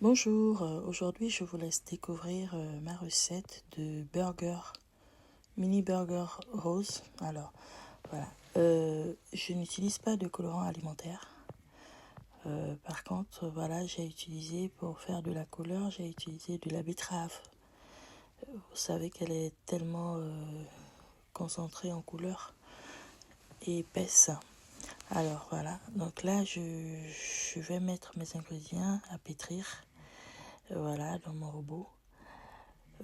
Bonjour, aujourd'hui je vous laisse découvrir ma recette de burger, mini burger rose. Alors voilà, je n'utilise pas de colorant alimentaire. Par contre, voilà, j'ai utilisé pour faire de la couleur, j'ai utilisé de la betterave. Vous savez qu'elle est tellement concentrée en couleur et épaisse. Alors voilà, donc là je vais mettre mes ingrédients à pétrir. Voilà, dans mon robot.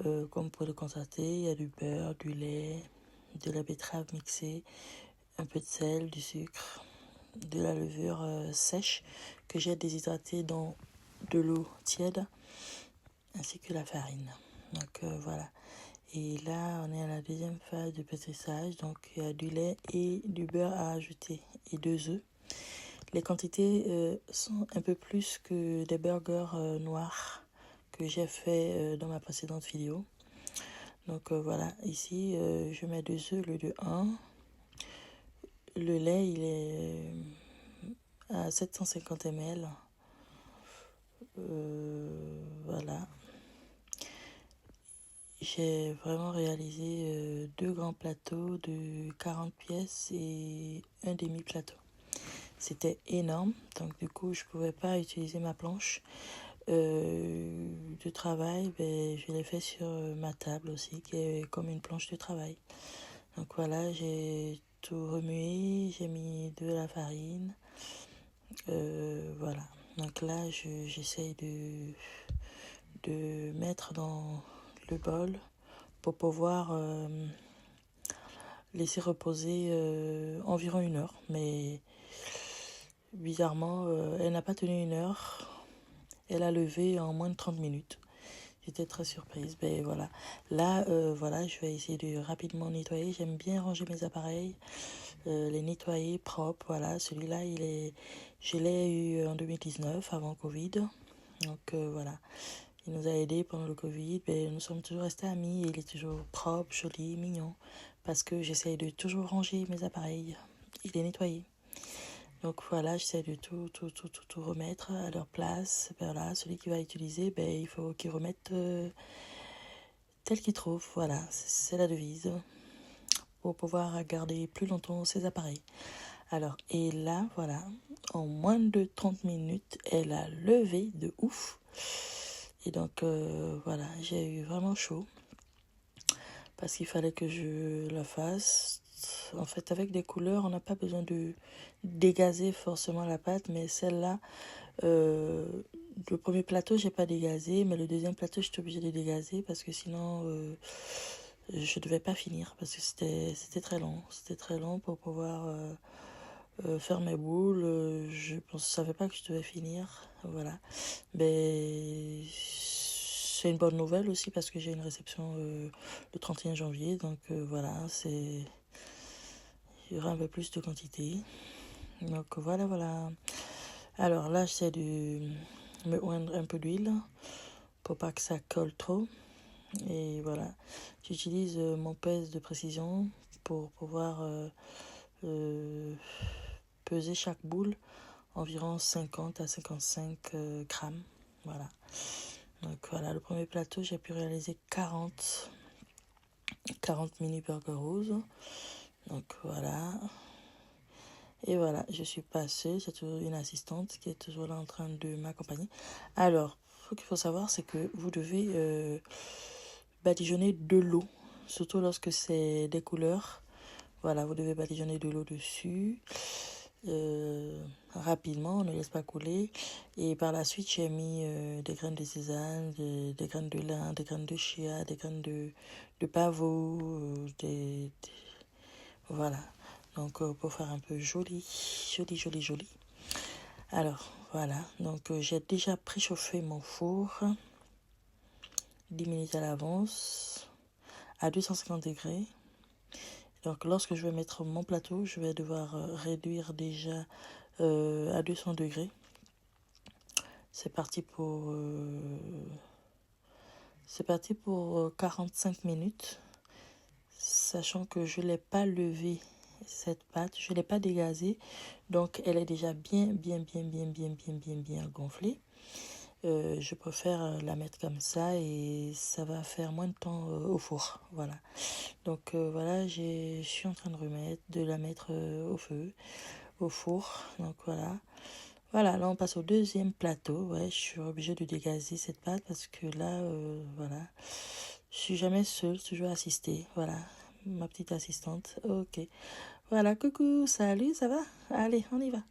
Comme vous pouvez le constater, il y a du beurre, du lait, de la betterave mixée, un peu de sel, du sucre, de la levure sèche que j'ai déshydratée dans de l'eau tiède, ainsi que la farine. Donc voilà. Et là, on est à la deuxième phase de pétrissage. Donc il y a du lait et du beurre à ajouter et 2 œufs. Les quantités sont un peu plus que des burgers noirs que j'ai fait dans ma précédente vidéo. Donc voilà, ici je mets 2 œufs au lieu de 1. Le lait il est à 750 ml. Voilà. J'ai vraiment réalisé 2 grands plateaux de 40 pièces et un demi-plateau. C'était énorme, donc du coup je pouvais pas utiliser ma planche de travail. Ben, je l'ai fait sur ma table aussi, qui est comme une planche de travail. Donc voilà, j'ai tout remué, j'ai mis de la farine. Voilà. Donc là, j'essaye de mettre dans le bol pour pouvoir laisser reposer environ 1 heure. Mais bizarrement, elle n'a pas tenu 1 heure. Elle a levé en moins de 30 minutes. J'étais très surprise. Ben voilà. Là, voilà, je vais essayer de rapidement nettoyer. J'aime bien ranger mes appareils, les nettoyer propres. Voilà, celui-là, je l'ai eu en 2019, avant Covid. Donc voilà, il nous a aidés pendant le Covid. Ben, nous sommes toujours restés amis. Il est toujours propre, joli, mignon. Parce que j'essaye de toujours ranger mes appareils et les nettoyer. Donc voilà, j'essaie de tout remettre à leur place. Voilà, celui qui va utiliser, ben, il faut qu'il remette tel qu'il trouve. Voilà, c'est la devise pour pouvoir garder plus longtemps ses appareils. Alors, et là, voilà, en moins de 30 minutes, elle a levé de ouf. Et donc, voilà, j'ai eu vraiment chaud parce qu'il fallait que je la fasse. En fait, avec des couleurs, on n'a pas besoin de dégazer forcément la pâte, mais celle-là, le premier plateau, j'ai pas dégazé, mais le deuxième plateau, j'étais obligée de dégazer parce que sinon, je devais pas finir parce que c'était très long. C'était très long pour pouvoir faire mes boules. Je ne savais pas que je devais finir. Voilà. Mais c'est une bonne nouvelle aussi parce que j'ai une réception le 31 janvier. Donc voilà, il y aura un peu plus de quantité. Donc voilà. Alors là, j'essaie de me oindre un peu d'huile pour pas que ça colle trop. Et voilà, j'utilise mon pèse de précision pour pouvoir peser chaque boule environ 50 à 55 grammes. Voilà. Donc voilà, le premier plateau, j'ai pu réaliser 40 mini burgers roses. Donc voilà. Et voilà, je suis passée, j'ai toujours une assistante qui est toujours là en train de m'accompagner. Alors, ce qu'il faut savoir, c'est que vous devez badigeonner de l'eau, surtout lorsque c'est des couleurs. Voilà, vous devez badigeonner de l'eau dessus rapidement, on ne laisse pas couler. Et par la suite, j'ai mis des graines de sésame, des graines de lin, des graines de chia, des graines de pavot, voilà. Donc pour faire un peu joli. Alors voilà, donc j'ai déjà préchauffé mon four 10 minutes à l'avance à 250 degrés. Donc lorsque je vais mettre mon plateau, je vais devoir réduire déjà à 200 degrés. C'est parti pour 45 minutes, sachant que je ne l'ai pas levé cette pâte, je ne l'ai pas dégazée, donc elle est déjà bien gonflée. Je préfère la mettre comme ça et ça va faire moins de temps au four. Voilà. Donc voilà, je suis en train de la mettre au feu, au four. Donc voilà. Voilà, là on passe au deuxième plateau. Ouais, je suis obligée de dégazer cette pâte parce que là, voilà, je suis jamais seule, toujours assistée. Voilà, ma petite assistante. Ok. Voilà, coucou, salut, ça va? Allez, on y va.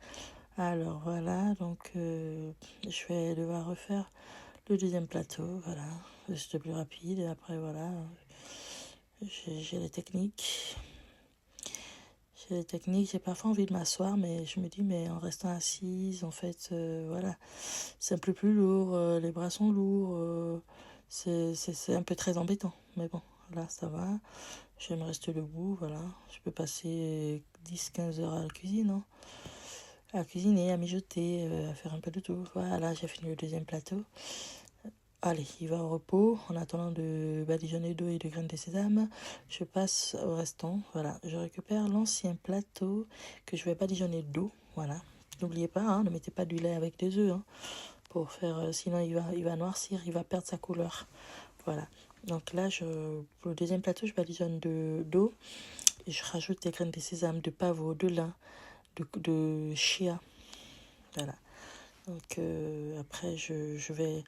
Alors voilà, donc je vais devoir refaire le deuxième plateau. Voilà, c'était plus rapide. Et après, voilà, j'ai les techniques. J'ai parfois envie de m'asseoir, mais je me dis, mais en restant assise, en fait, voilà, c'est un peu plus lourd, les bras sont lourds, c'est un peu très embêtant. Mais bon, là, ça va, je me reste debout, voilà, je peux passer 10-15 heures à la cuisine, hein, à cuisiner, à mijoter, à faire un peu de tout. Voilà, j'ai fini le deuxième plateau. Allez, il va au repos. En attendant de badigeonner d'eau et de graines de sésame, je passe au restant. Voilà, je récupère l'ancien plateau que je vais badigeonner d'eau. Voilà, n'oubliez pas, hein, ne mettez pas du lait avec des œufs, hein, pour faire, sinon il va noircir, il va perdre sa couleur. Voilà. Donc là, pour le deuxième plateau, je badigeonne d'eau et je rajoute des graines de sésame, de pavot, de lin, de chia. Voilà. Donc après, je vais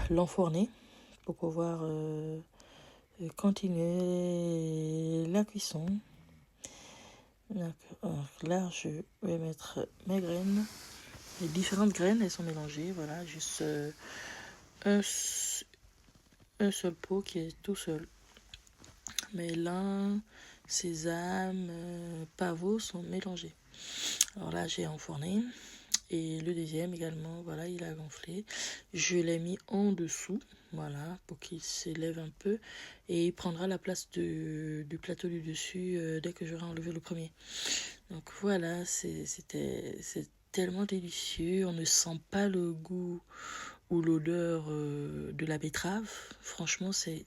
l'enfourner pour pouvoir continuer la cuisson. Alors là, je vais mettre mes graines. Les différentes graines, elles sont mélangées. Voilà, juste un seul pot qui est tout seul. Mais lin, sésame, pavot sont mélangés. Alors là, j'ai enfourné. Et le deuxième également, voilà, il a gonflé. Je l'ai mis en dessous, voilà, pour qu'il s'élève un peu. Et il prendra la place du plateau du dessus dès que j'aurai enlevé le premier. Donc voilà, c'est tellement délicieux. On ne sent pas le goût ou l'odeur de la betterave. Franchement, c'est...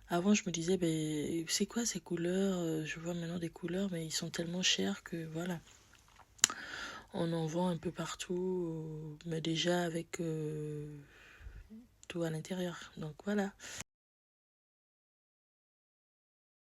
Avant, je me disais, ben, c'est quoi ces couleurs? Je vois maintenant des couleurs, mais ils sont tellement chers que voilà. On en vend un peu partout, mais déjà avec tout à l'intérieur. Donc voilà.